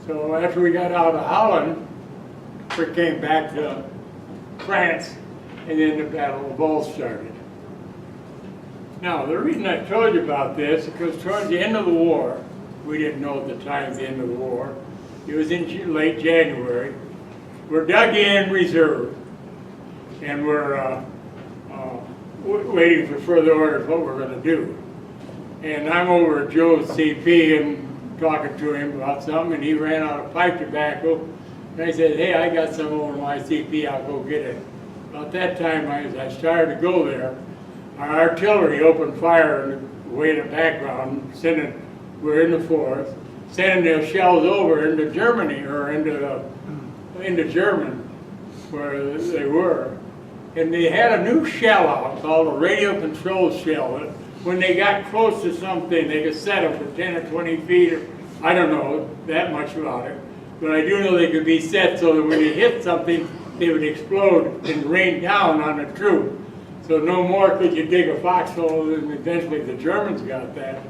So after we got out of Holland, we came back to France, and then the Battle of Bulge started. Now, the reason I told you about this is because towards the end of the war, we didn't know at the time the end of the war, it was in late January, we're dug in reserve, and we're waiting for further orders what we're going to do. And I'm over at Joe's CP and talking to him about something, and he ran out of pipe tobacco. And I said, hey, I got some over my CP, I'll go get it. About that time, as I started to go there, our artillery opened fire way in the background, we're in the forest, sending their shells over into Germany, or into German, where they were. And they had a new shell out called a radio control shell. When they got close to something, they could set them for 10 or 20 feet, or I don't know that much about it. But I do know they could be set so that when they hit something, they would explode and rain down on the troop. So no more could you dig a foxhole, and eventually the Germans got that.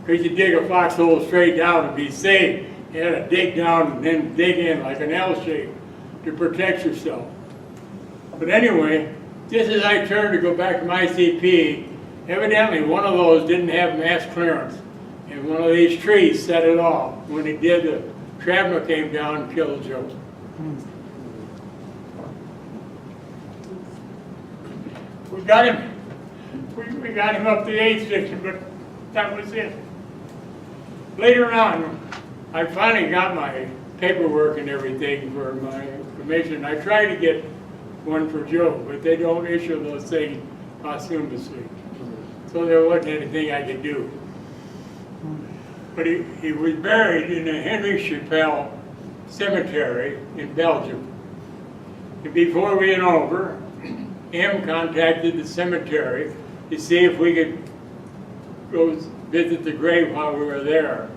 Could you dig a foxhole straight down and be safe? You had to dig down and then dig in like an L shape to protect yourself. But anyway, just as I turned to go back to my CP, evidently one of those didn't have mass clearance. And one of these trees set it off. When it did, the shrapnel came down and killed Joe. We got him. We got him up the 8th section, but that was it. Later on, I finally got my paperwork and everything for my commission. I tried to get one for Joe, but they don't issue those things posthumously. So there wasn't anything I could do. But he was buried in the Henry Chappelle Cemetery in Belgium. And before we went over, M contacted the cemetery to see if we could go visit the grave while we were there.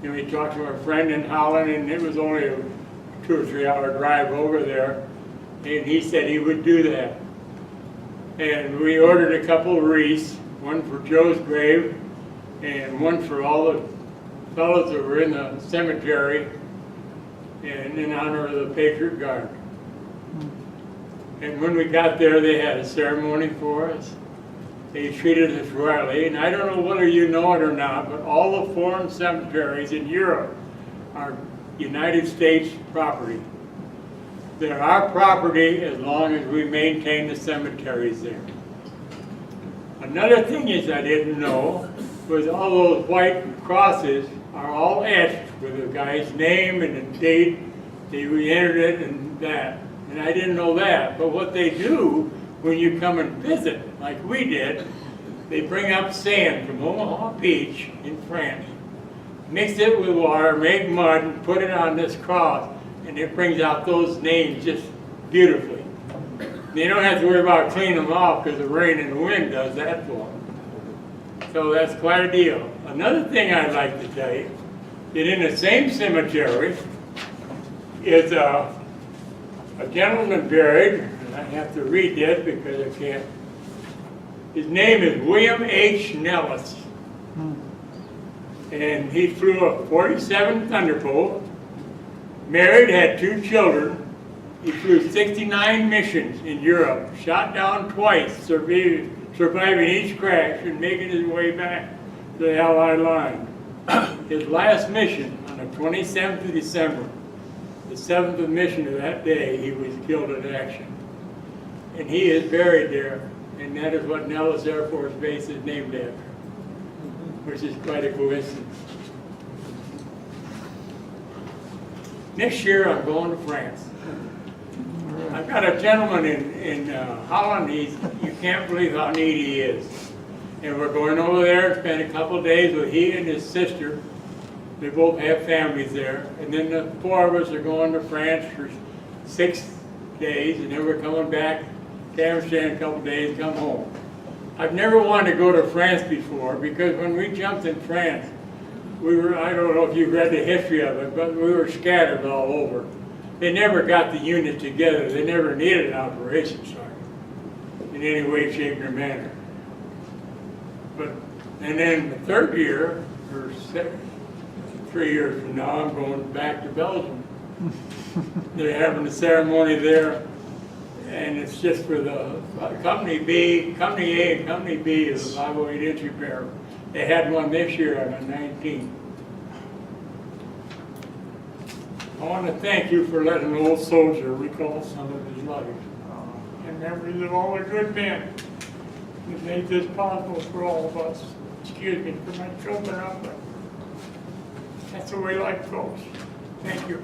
And we talked to our friend in Holland, and it was only a 2 or 3 hour drive over there. And he said he would do that. And we ordered a couple of wreaths, one for Joe's grave and one for all the fellows that were in the cemetery and in honor of the Patriot Guard. And when we got there, they had a ceremony for us. They treated us royally, and I don't know whether you know it or not, but all the foreign cemeteries in Europe are United States property. They're our property as long as we maintain the cemeteries there. Another thing is I didn't know was all those white crosses are all etched with the guy's name and the date they entered it and that. And I didn't know that. But what they do when you come and visit, like we did, they bring up sand from Omaha Beach in France, mix it with water, make mud, and put it on this cross, and it brings out those names just beautifully. You don't have to worry about cleaning them off because the rain and the wind does that for them. So that's quite a deal. Another thing I'd like to tell you, that in the same cemetery is a gentleman buried, and I have to read this because I can't. His name is William H. Nellis. And he flew a 47 Thunderbolt, married, had 2 children. He flew 69 missions in Europe, shot down twice, surviving each crash and making his way back to the Allied line. His last mission on the 27th of December, the 7th mission of that day, he was killed in action. And he is buried there, and that is what Nellis Air Force Base is named after, which is quite a coincidence. Next year, I'm going to France. I've got a gentleman in Holland. You can't believe how neat he is. And we're going over there and spend a couple of days with he and his sister. They both have families there. And then the 4 of us are going to France for 6 days, and then we're coming back to Amsterdam a couple of days, come home. I've never wanted to go to France before because when we jumped in France, we were, I don't know if you've read the history of it, but we were scattered all over. They never got the unit together. They never needed an operation sergeant in any way, shape, or manner. And then the 3rd year, or 3 years from now, I'm going back to Belgium. They're having a ceremony there, and it's just for the Company B, Company A, and Company B is the 508 inch repair. They had one this year on the 19th. I want to thank you for letting an old soldier recall some of his life. And memories of all the good men that made this possible for all of us. Excuse me for my children up, but that's the way life goes. Thank you.